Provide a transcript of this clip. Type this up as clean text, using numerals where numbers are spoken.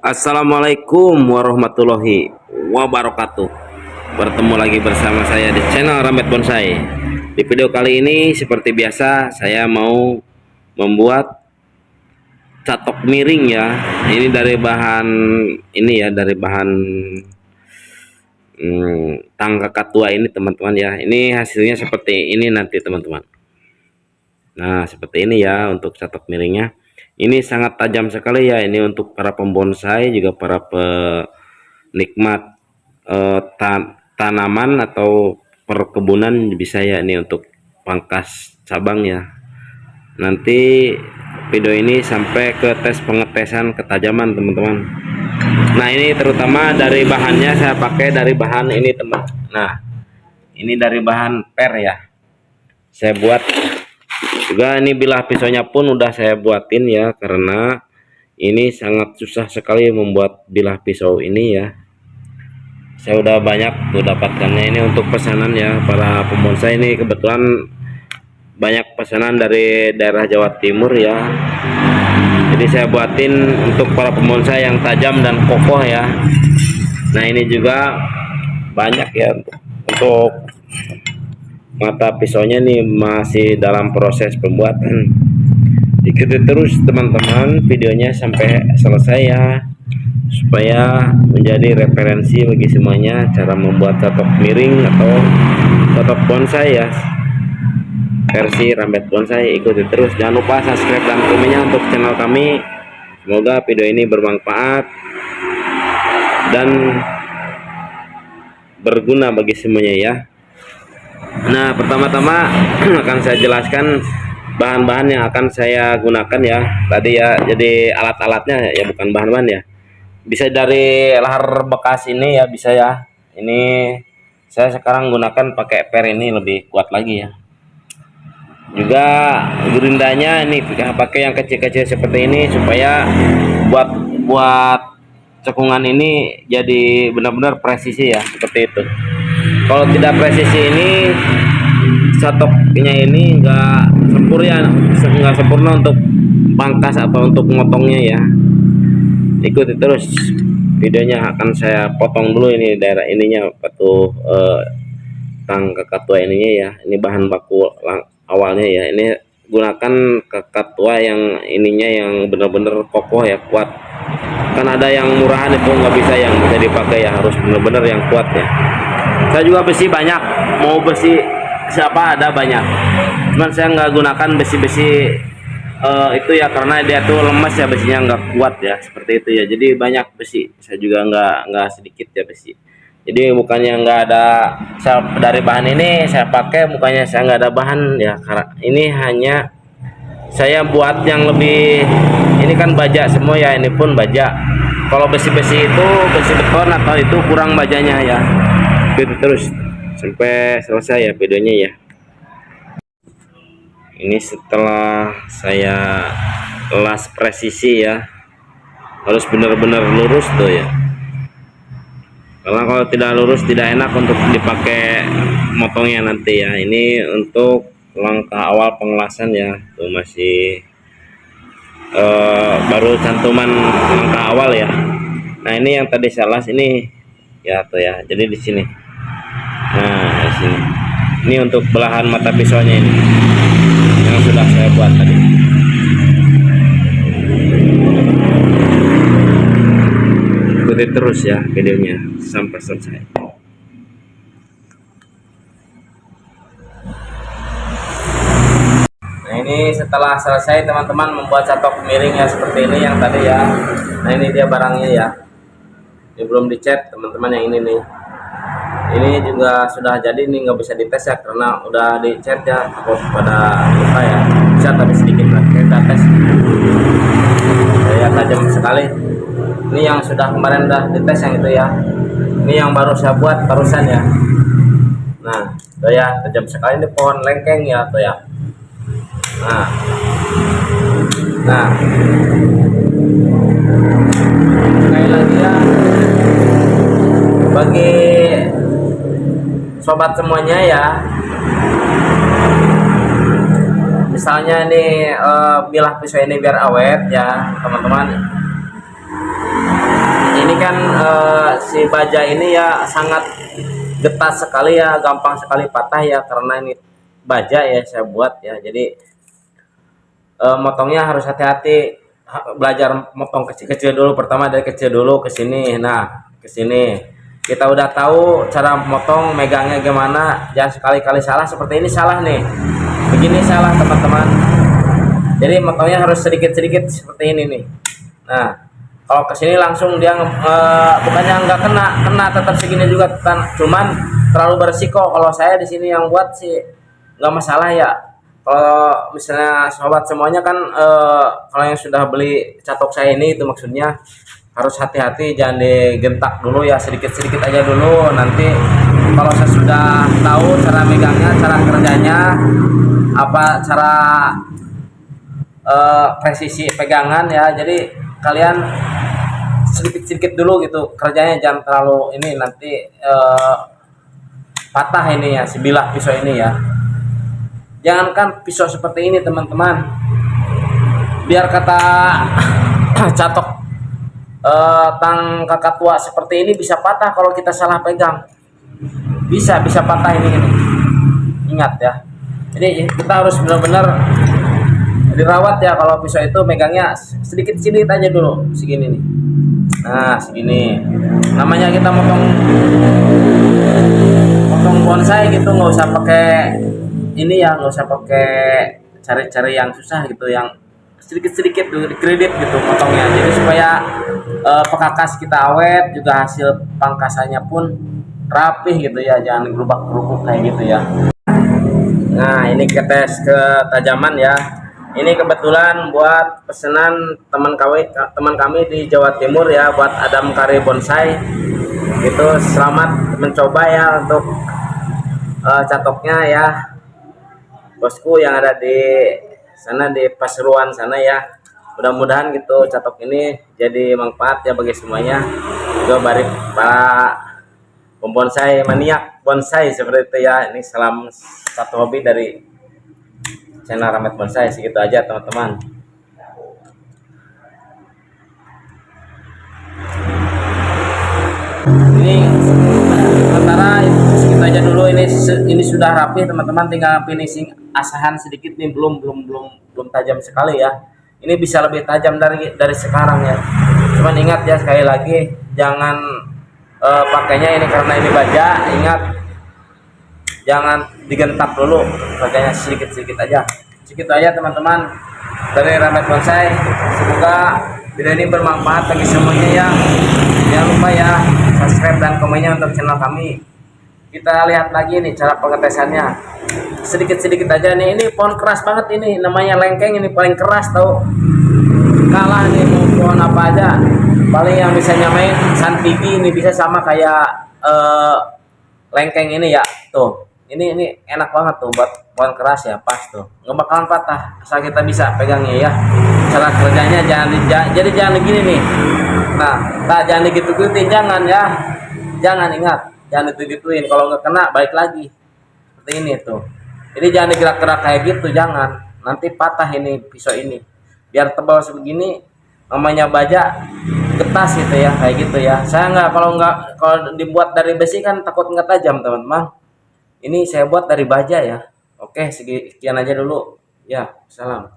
Assalamualaikum warahmatullahi wabarakatuh. Bertemu lagi bersama saya di channel Ramet Bonsai. Di video kali ini seperti biasa saya mau membuat catok miring ya. Ini dari bahan tangga katua ini teman-teman ya. Ini hasilnya seperti ini nanti teman-teman. Nah, seperti ini ya untuk catok miringnya. Ini sangat tajam sekali ya, ini untuk para pembonsai juga para penikmat tanaman atau perkebunan bisa ya, ini untuk pangkas cabang ya. Nanti video ini sampai ke tes pengetesan ketajaman teman-teman. Nah, ini terutama dari bahannya saya pakai dari bahan ini teman. Nah, ini dari bahan per ya. Saya buat juga ini bilah pisaunya pun udah saya buatin ya, karena ini sangat susah sekali membuat bilah pisau ini ya. Saya udah banyak tuh dapatkannya ini untuk pesanan ya para pembonsai. Ini kebetulan banyak pesanan dari daerah Jawa Timur ya. Jadi saya buatin untuk para pembonsai yang tajam dan kokoh ya. Nah, ini juga banyak ya untuk mata pisaunya nih masih dalam proses pembuatan. Ikuti terus teman-teman videonya sampai selesai ya, supaya menjadi referensi bagi semuanya cara membuat catok miring atau catok bonsai ya versi Ramet Bonsai. Ikuti terus, jangan lupa subscribe dan komennya untuk channel kami. Semoga video ini bermanfaat dan berguna bagi semuanya ya. Nah, pertama-tama akan saya jelaskan bahan-bahan yang akan saya gunakan ya tadi ya. Jadi alat-alatnya ya, bukan bahan-bahan ya, bisa dari lahar bekas ini ya, bisa ya. Ini saya sekarang gunakan pakai per, ini lebih kuat lagi ya. Juga gerindanya ini pakai yang kecil-kecil seperti ini, supaya buat cekungan ini jadi benar-benar presisi ya, seperti itu. Kalau tidak presisi ini catoknya ini nggak sempurna untuk pangkas atau untuk motongnya ya. Ikuti terus videonya, akan saya potong dulu ini daerah ininya batu tangga katua ininya ya. Ini bahan baku awalnya ya, ini gunakan katua yang ininya yang benar-benar kokoh ya, kuat. Kan ada yang murahan itu nggak bisa yang bisa dipakai ya, harus benar-benar yang kuat ya. Saya juga besi banyak, mau besi siapa ada banyak, cuman saya nggak gunakan besi-besi itu ya, karena dia tuh lemes ya, besinya nggak kuat ya, seperti itu ya. Jadi banyak besi, saya juga nggak sedikit ya besi. Jadi bukannya nggak ada, saya dari bahan ini saya pakai, bukannya saya nggak ada bahan ya, karena ini hanya saya buat yang lebih, ini kan baja semua ya, ini pun baja. Kalau besi-besi itu besi beton atau itu kurang bajanya ya. Ikuti terus sampai selesai ya videonya ya. Ini setelah saya las presisi ya, harus benar-benar lurus tuh ya, karena kalau tidak lurus tidak enak untuk dipakai motongnya nanti ya. Ini untuk langkah awal pengelasan ya, tuh masih baru cantuman langkah awal ya. Nah, ini yang tadi saya las ini ya tuh ya, jadi di sini. Nah, di sini ini untuk belahan mata pisaunya ini yang sudah saya buat tadi. Ikuti terus ya videonya sampai selesai. Nah, ini setelah selesai teman-teman membuat catok miring ya, seperti ini yang tadi ya. Nah, ini dia barangnya ya, ini belum dicat teman-teman, yang ini nih. Ini juga sudah jadi, ini nggak bisa dites ya karena udah dicat ya, takut pada luka ya. Bisa tapi sedikit lah, kita tes ya, tajam sekali. Ini yang sudah kemarin udah dites yang itu ya, ini yang baru saya buat barusan ya. Nah, tuh ya, tajam sekali. Ini pohon lengkeng ya tuh ya. Nah sekali lagi ya, bagi sobat semuanya ya, misalnya ini bilah pisau ini biar awet ya teman-teman, kalian si baja ini ya sangat getah sekali ya, gampang sekali patah ya, karena ini baja ya saya buat ya. Jadi motongnya harus hati-hati, belajar motong kecil-kecil dulu. Pertama dari kecil dulu ke sini. Nah, ke sini kita udah tahu cara motong, megangnya gimana. Jangan sekali-kali salah. Seperti ini salah nih, begini salah teman-teman. Jadi motongnya harus sedikit-sedikit seperti ini nih. Nah, kalau ke sini langsung dia bukannya nggak kena tetap segini juga, cuman terlalu beresiko. Kalau saya di sini yang buat sih nggak masalah ya. Kalau misalnya sobat semuanya kan kalau yang sudah beli catok saya ini, itu maksudnya harus hati-hati, jangan digentak dulu ya, sedikit-sedikit aja dulu. Nanti kalau saya sudah tahu cara megangnya, cara kerjanya, apa cara presisi pegangan ya, jadi kalian sedikit-sedikit dulu gitu kerjanya, jangan terlalu ini, nanti patah ini ya, sebilah pisau ini ya. Jangankan pisau seperti ini teman-teman, biar kata catok tang kakak tua seperti ini bisa patah kalau kita salah pegang, bisa patah ini. Ingat ya, jadi kita harus benar-benar dirawat ya. Kalau pisau itu megangnya sedikit-sedikit aja dulu, segini nih. Nah, segini. Namanya kita motong bonsai gitu, nggak usah pakai ini ya, nggak usah pakai cari-cari yang susah gitu, yang sedikit-sedikit dulu kredit gitu motongnya. Jadi supaya pekakas kita awet, juga hasil pangkasannya pun rapih gitu ya, jangan gerubak-gerubuk kayak gitu ya. Nah, ini ke tes ketajaman ya. Ini kebetulan buat pesanan teman kami di Jawa Timur ya, buat Adam Kari Bonsai. Itu selamat mencoba ya untuk catoknya ya, bosku yang ada di sana di Pasuruan sana ya. Mudah-mudahan gitu catok ini jadi manfaat ya bagi semuanya. Juga bagi para pembonsai maniak bonsai seperti itu ya. Ini salam satu hobi dari channel Ramet Bonsai. Segitu aja teman-teman. Ini sementara segitu aja dulu. Ini sudah rapi teman-teman, tinggal finishing asahan sedikit nih, belum tajam sekali ya. Ini bisa lebih tajam dari sekarang ya. Cuman ingat ya, sekali lagi jangan pakainya ini karena ini baja, ingat jangan digentak dulu, pakainya sedikit-sedikit aja. Segitu aja teman-teman dari Ramet Bonsai. Semoga video ini bermanfaat bagi semuanya ya. Jangan lupa ya subscribe dan komennya untuk channel kami. Kita lihat lagi nih cara pengetesannya, sedikit-sedikit aja nih. Ini pohon keras banget, ini namanya lengkeng, ini paling keras tau. Kalah nih mau pohon apa aja, paling yang bisa nyamain santigi ini bisa sama kayak lengkeng ini ya. Tuh ini enak banget tuh buat pohon keras ya, pas tuh nggak bakalan patah asal kita bisa pegangnya ya. Cara kerjanya jadi jangan begini nih. Nah, jangan digitu-gituin, jangan ya, jangan, ingat jangan digitu-gituin. Kalau nggak kena balik lagi seperti ini tuh. Jadi jangan digerak-gerak kayak gitu, jangan, nanti patah ini pisau ini. Biar tebal sebegini, namanya baja getas gitu ya, kayak gitu ya. Saya kalau dibuat dari besi kan takut nggak tajam teman-teman. Ini saya buat dari baja ya. Oke, sekian aja dulu ya, salam.